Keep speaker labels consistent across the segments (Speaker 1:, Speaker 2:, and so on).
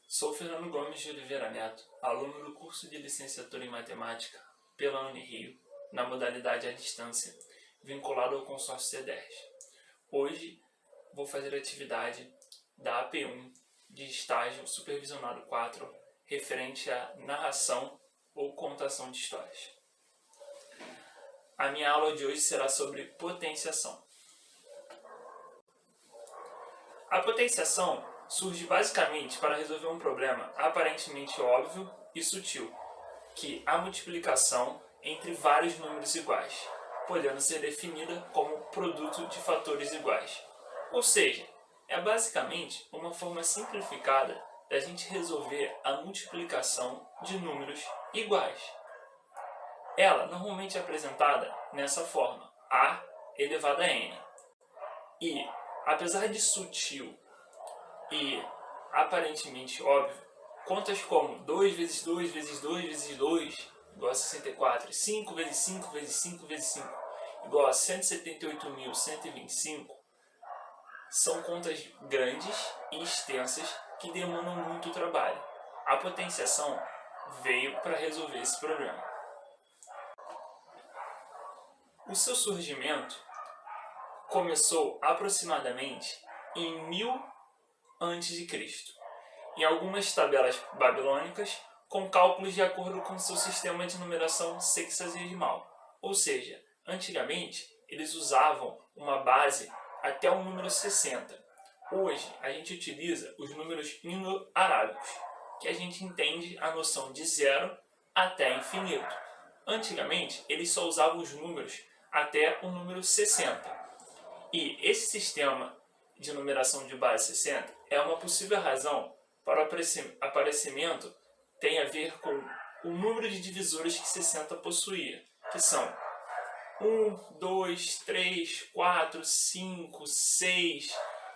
Speaker 1: Sou Fernando Gomes de Oliveira Neto, aluno do curso de licenciatura em Matemática pela Unirio, na modalidade à distância, vinculado ao consórcio C10. Hoje vou fazer a atividade da AP1 de estágio supervisionado 4, referente à narração ou contação de histórias. A minha aula de hoje será sobre potenciação. A potenciação surge basicamente para resolver um problema aparentemente óbvio e sutil, que a multiplicação entre vários números iguais, podendo ser definida como produto de fatores iguais. Ou seja, é basicamente uma forma simplificada da gente resolver a multiplicação de números iguais. Ela normalmente é apresentada nessa forma, a elevado a n. E, apesar de sutil e aparentemente óbvio, contas como 2 vezes 2 vezes 2 vezes 2 igual a 64, 5 vezes 5 vezes 5 vezes 5 igual a 178.125, são contas grandes e extensas que demandam muito trabalho. A potenciação veio para resolver esse problema. O seu surgimento começou aproximadamente em 1000 a.C., em algumas tabelas babilônicas com cálculos de acordo com seu sistema de numeração sexagesimal. Ou seja, antigamente eles usavam uma base até o número 60. Hoje a gente utiliza os números indo-arábicos, que a gente entende a noção de zero até infinito. Antigamente eles só usavam os números até o número 60. E esse sistema de numeração de base 60 é uma possível razão para o aparecimento tem a ver com o número de divisores que 60 possuía, que são 1, 2, 3, 4, 5, 6,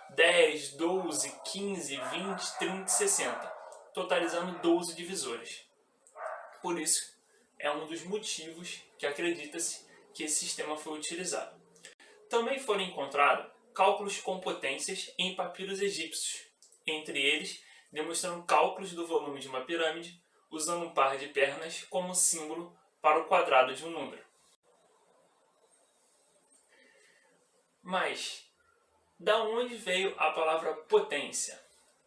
Speaker 1: 10, 12, 15, 20, 30 e 60, totalizando 12 divisores. Por isso, é um dos motivos que acredita-se que esse sistema foi utilizado. Também foram encontrados cálculos com potências em papiros egípcios, entre eles demonstrando cálculos do volume de uma pirâmide usando um par de pernas como símbolo para o quadrado de um número. Mas, da onde veio a palavra potência?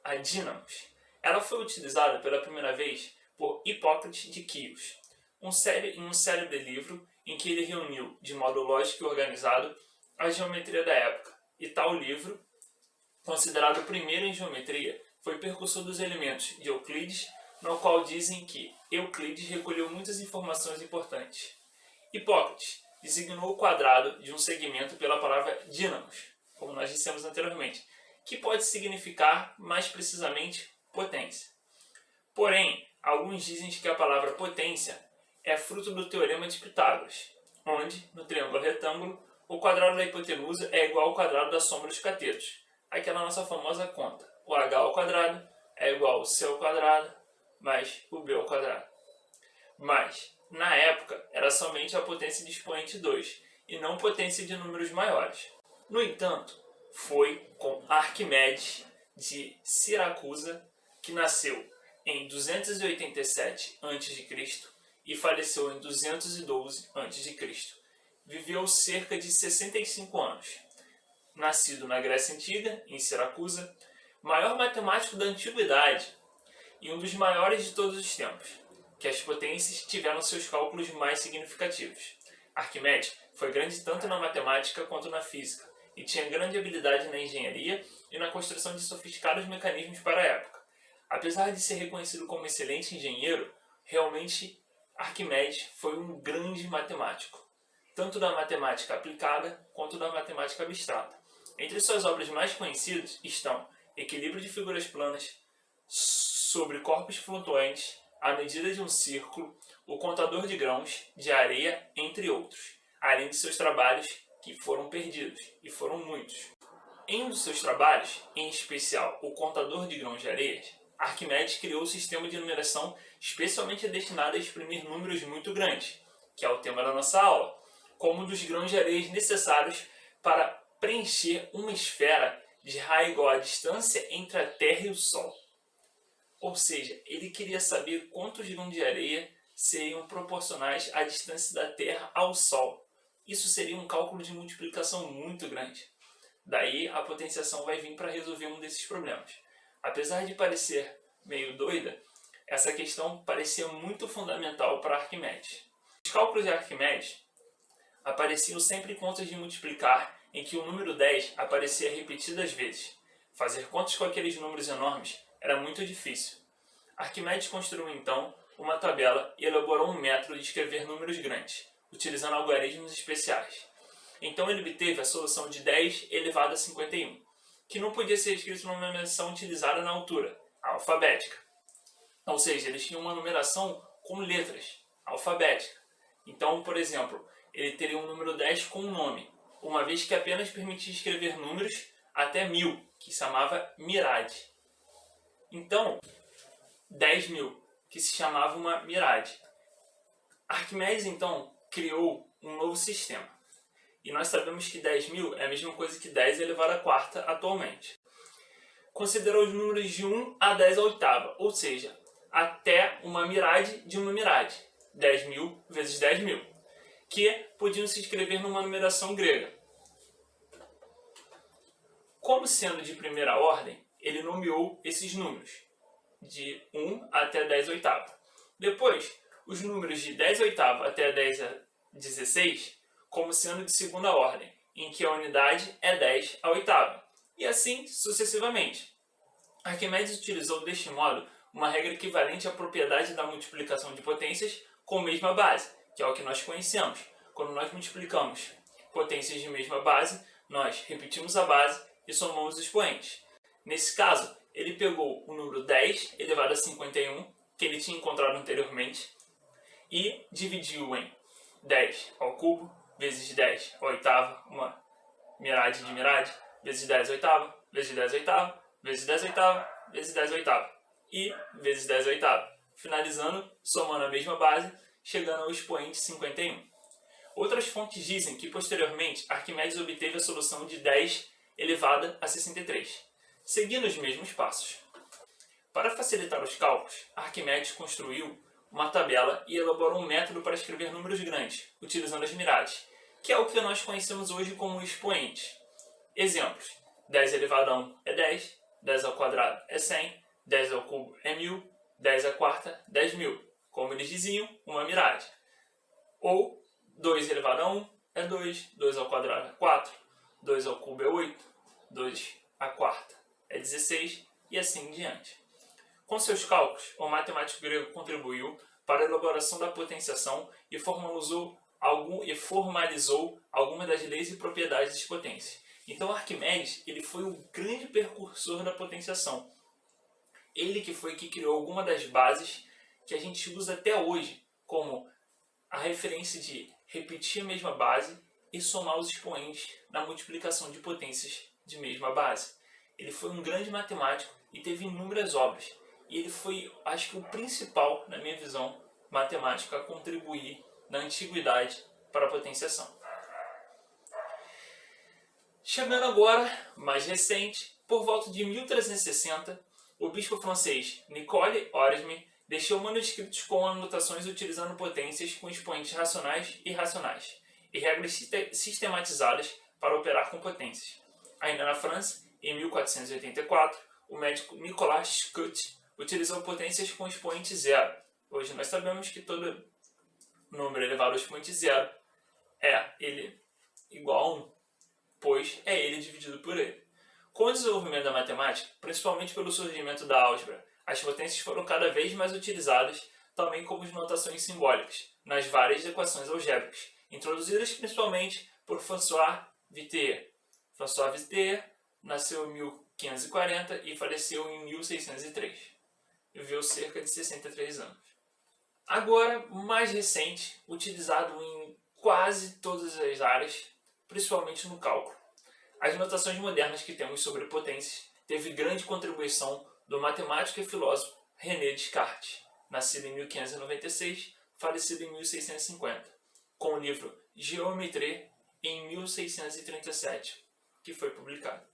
Speaker 1: A dínamos. Ela foi utilizada pela primeira vez por Hipócrates de Quios, em um célebre livro em que ele reuniu, de modo lógico e organizado, a geometria da época. E tal livro, considerado o primeiro em geometria, foi precursor dos elementos de Euclides, no qual dizem que Euclides recolheu muitas informações importantes. Hipócrates designou o quadrado de um segmento pela palavra dínamos, como nós dissemos anteriormente, que pode significar, mais precisamente, potência. Porém, alguns dizem que a palavra potência é fruto do teorema de Pitágoras, onde, no triângulo retângulo, o quadrado da hipotenusa é igual ao quadrado da soma dos catetos. Aquela nossa famosa conta. O h ao quadrado é igual ao c ao quadrado mais o b ao quadrado. Mas, na época, era somente a potência de expoente 2 e não potência de números maiores. No entanto, foi com Arquimedes de Siracusa, que nasceu em 287 a.C. e faleceu em 212 a.C. Viveu cerca de 65 anos. Nascido na Grécia Antiga, em Siracusa, maior matemático da antiguidade e um dos maiores de todos os tempos, que as potências tiveram seus cálculos mais significativos. Arquimedes foi grande tanto na matemática quanto na física e tinha grande habilidade na engenharia e na construção de sofisticados mecanismos para a época. Apesar de ser reconhecido como excelente engenheiro, realmente Arquimedes foi um grande matemático, tanto da matemática aplicada quanto da matemática abstrata. Entre suas obras mais conhecidas estão Equilíbrio de figuras planas, sobre corpos flutuantes, a medida de um círculo, o contador de grãos de areia, entre outros, além de seus trabalhos que foram perdidos, e foram muitos. Em um dos seus trabalhos, em especial o contador de grãos de areia, Arquimedes criou um sistema de numeração especialmente destinado a exprimir números muito grandes, que é o tema da nossa aula, como um dos grãos de areia necessários para preencher uma esfera de raio igual à distância entre a Terra e o Sol. Ou seja, ele queria saber quantos grãos de areia seriam proporcionais à distância da Terra ao Sol. Isso seria um cálculo de multiplicação muito grande. Daí a potenciação vai vir para resolver um desses problemas. Apesar de parecer meio doida, essa questão parecia muito fundamental para Arquimedes. Os cálculos de Arquimedes apareciam sempre contas de multiplicar em que o número 10 aparecia repetidas vezes. Fazer contas com aqueles números enormes era muito difícil. Arquimedes construiu então uma tabela e elaborou um método de escrever números grandes, utilizando algoritmos especiais. Então ele obteve a solução de 10 elevado a 51, que não podia ser escrito numa numeração utilizada na altura, a alfabética. Ou seja, eles tinham uma numeração com letras, alfabética. Então, por exemplo, ele teria um número 10 com um nome, uma vez que apenas permitia escrever números até 1000, que se chamava mirade. Então, 10.000, que se chamava uma mirade. Arquimedes, então, criou um novo sistema. E nós sabemos que 10.000 é a mesma coisa que 10 elevado à quarta atualmente. Considerou os números de 1 a 10 à oitava, ou seja, até uma mirade de uma mirade, 10.000 vezes 10.000, que podiam se escrever numa numeração grega. Como sendo de primeira ordem, ele nomeou esses números, de 1 até 10 oitava. Depois, os números de 10 oitava até 10 a 16, como sendo de segunda ordem, em que a unidade é 10 a oitava, e assim sucessivamente. Arquimedes utilizou deste modo uma regra equivalente à propriedade da multiplicação de potências com mesma base, que é o que nós conhecemos. Quando nós multiplicamos potências de mesma base, nós repetimos a base e somamos os expoentes. Nesse caso, ele pegou o número 10 elevado a 51, que ele tinha encontrado anteriormente, e dividiu em 10 ao cubo, vezes 10 à oitava, uma mirade de mirade, vezes 10 à oitava, vezes 10 à oitava, vezes 10 à oitava, vezes 10 à oitava, e vezes 10 à oitava, finalizando, somando a mesma base, chegando ao expoente 51. Outras fontes dizem que, posteriormente, Arquimedes obteve a solução de 10 elevada a 63, seguindo os mesmos passos. Para facilitar os cálculos, Arquimedes construiu uma tabela e elaborou um método para escrever números grandes, utilizando as mirades, que é o que nós conhecemos hoje como expoentes. Exemplos: 10 elevado a 1 é 10, 10 ao quadrado é 100, 10 ao cubo é 1000, 10 à quarta, 10.000. Como eles diziam, uma mirade. Ou 2 elevado a 1 é 2, 2 ao quadrado é 4, 2 ao cubo é 8, 2 à quarta é 16 e assim em diante. Com seus cálculos, o matemático grego contribuiu para a elaboração da potenciação e formalizou algumas das leis e propriedades das potências. Então Arquimedes ele foi o grande precursor da potenciação. Ele que foi que criou algumas das bases que a gente usa até hoje, como a referência de repetir a mesma base e somar os expoentes na multiplicação de potências de mesma base. Ele foi um grande matemático e teve inúmeras obras. E ele foi, acho que o principal, na minha visão, matemático a contribuir na antiguidade para a potenciação. Chegando agora, mais recente, por volta de 1360, o bispo francês Nicole Oresme deixou manuscritos com anotações utilizando potências com expoentes racionais e irracionais, e regras sistematizadas para operar com potências. Ainda na França, em 1484, o médico Nicolas Schutt utilizou potências com expoente zero. Hoje nós sabemos que todo número elevado ao expoente zero é ele igual a 1, pois é ele dividido por ele. Com o desenvolvimento da matemática, principalmente pelo surgimento da álgebra, as potências foram cada vez mais utilizadas também como notações simbólicas nas várias equações algébricas, introduzidas principalmente por François Vittier. François Vittier nasceu em 1540 e faleceu em 1603. Viveu cerca de 63 anos. Agora, mais recente, utilizado em quase todas as áreas, principalmente no cálculo. As notações modernas que temos sobre potências teve grande contribuição do matemático e filósofo René Descartes, nascido em 1596, falecido em 1650, com o livro Géométrie em 1637, que foi publicado.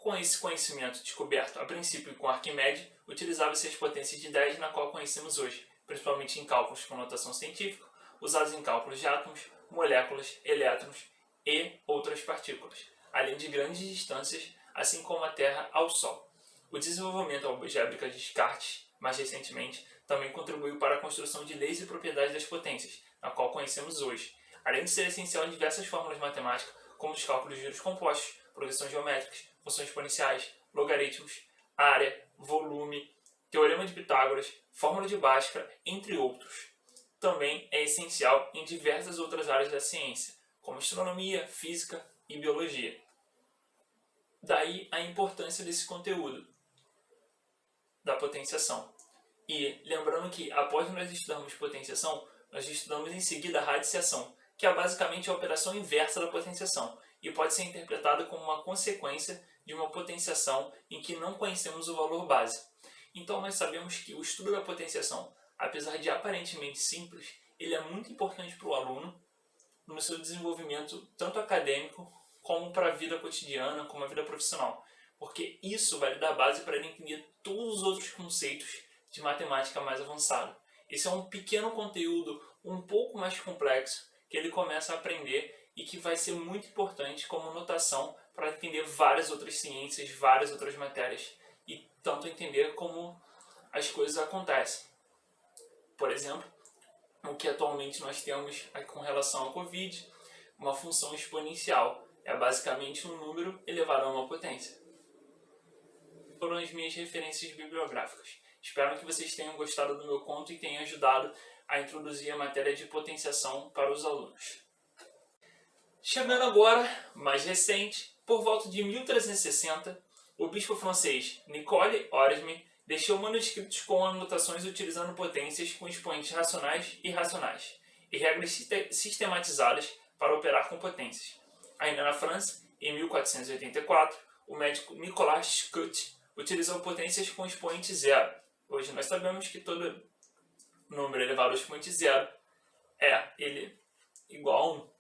Speaker 1: Com esse conhecimento descoberto a princípio com Arquimedes, utilizava-se as potências de 10 na qual conhecemos hoje, principalmente em cálculos com notação científica, usados em cálculos de átomos, moléculas, elétrons e outras partículas, além de grandes distâncias, assim como a Terra ao Sol. O desenvolvimento algébrico de Descartes, mais recentemente, também contribuiu para a construção de leis e propriedades das potências, na qual conhecemos hoje, além de ser essencial em diversas fórmulas matemáticas, como os cálculos de juros compostos, progressões geométricas, funções exponenciais, logaritmos, área, volume, teorema de Pitágoras, fórmula de Bhaskara, entre outros. Também é essencial em diversas outras áreas da ciência, como astronomia, física e biologia. Daí a importância desse conteúdo, da potenciação. E lembrando que após nós estudarmos potenciação, nós estudamos em seguida a radiciação, que é basicamente a operação inversa da potenciação, e pode ser interpretada como uma consequência de uma potenciação em que não conhecemos o valor base. Então nós sabemos que o estudo da potenciação, apesar de aparentemente simples, ele é muito importante para o aluno no seu desenvolvimento tanto acadêmico como para a vida cotidiana, como a vida profissional, porque isso vai lhe dar base para ele entender todos os outros conceitos de matemática mais avançada. Esse é um pequeno conteúdo um pouco mais complexo que ele começa a aprender e que vai ser muito importante como notação para entender várias outras ciências, várias outras matérias e tanto entender como as coisas acontecem. Por exemplo, o que atualmente nós temos com relação ao Covid, uma função exponencial. É basicamente um número elevado a uma potência. Foram as minhas referências bibliográficas. Espero que vocês tenham gostado do meu conto e tenham ajudado a introduzir a matéria de potenciação para os alunos. Chegando agora, mais recente, por volta de 1360, o bispo francês Nicole Oresme deixou manuscritos com anotações utilizando potências com expoentes racionais e irracionais, e regras sistematizadas para operar com potências. Ainda na França, em 1484, o médico Nicolas Schutt utilizou potências com expoente zero. Hoje nós sabemos que todo número elevado ao expoente zero é ele igual a 1,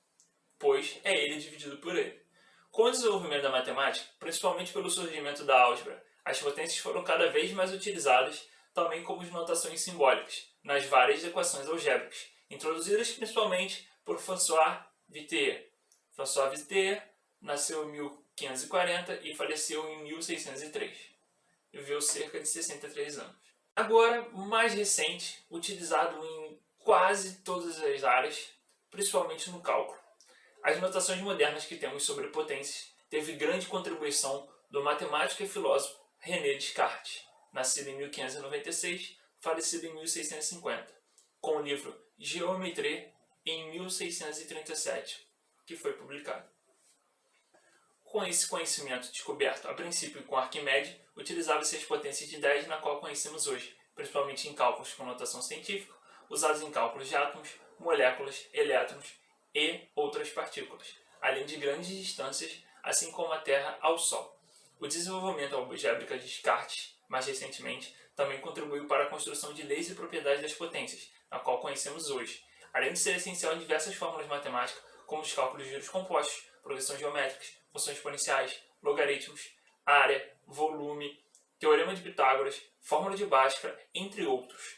Speaker 1: pois é ele dividido por ele. Com o desenvolvimento da matemática, principalmente pelo surgimento da álgebra, as potências foram cada vez mais utilizadas também como notações simbólicas nas várias equações algébricas, introduzidas principalmente por François Vittier. François Vittier nasceu em 1540 e faleceu em 1603. Viveu cerca de 63 anos. Agora, mais recente, utilizado em quase todas as áreas, principalmente no cálculo. As notações modernas que temos sobre potências teve grande contribuição do matemático e filósofo René Descartes, nascido em 1596, falecido em 1650, com o livro Géométrie em 1637, que foi publicado. Com esse conhecimento descoberto a princípio com Arquimedes, utilizava-se as potências de 10 na qual conhecemos hoje, principalmente em cálculos com notação científica, usados em cálculos de átomos, moléculas, elétrons e outras partículas, além de grandes distâncias, assim como a Terra ao Sol. O desenvolvimento algébrico de Descartes, mais recentemente, também contribuiu para a construção de leis e propriedades das potências, na qual conhecemos hoje, além de ser essencial em diversas fórmulas matemáticas, como os cálculos de juros compostos, progressões geométricas, funções exponenciais, logaritmos, área, volume, teorema de Pitágoras, fórmula de Bhaskara, entre outros.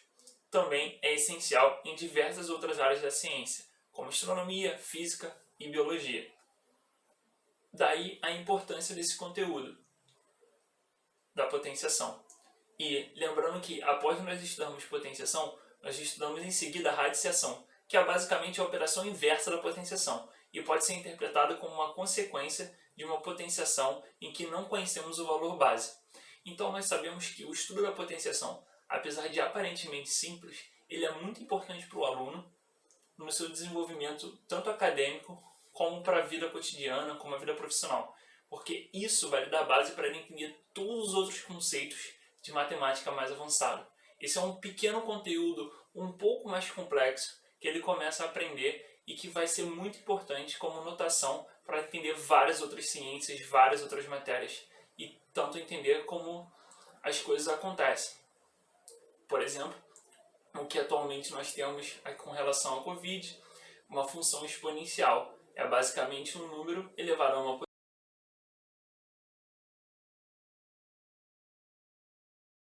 Speaker 1: Também é essencial em diversas outras áreas da ciência, como astronomia, física e biologia. Daí a importância desse conteúdo, da potenciação. E lembrando que após nós estudarmos potenciação, nós estudamos em seguida a radiciação, que é basicamente a operação inversa da potenciação, e pode ser interpretada como uma consequência de uma potenciação em que não conhecemos o valor base. Então nós sabemos que o estudo da potenciação, apesar de aparentemente simples, ele é muito importante para o aluno no seu desenvolvimento tanto acadêmico como para a vida cotidiana, como a vida profissional, porque isso vai lhe dar base para ele entender todos os outros conceitos de matemática mais avançada. Esse é um pequeno conteúdo um pouco mais complexo que ele começa a aprender e que vai ser muito importante como notação para entender várias outras ciências, várias outras matérias e tanto entender como as coisas acontecem. Por exemplo, o que atualmente nós temos com relação ao Covid, uma função exponencial. É basicamente um número elevado a uma potência.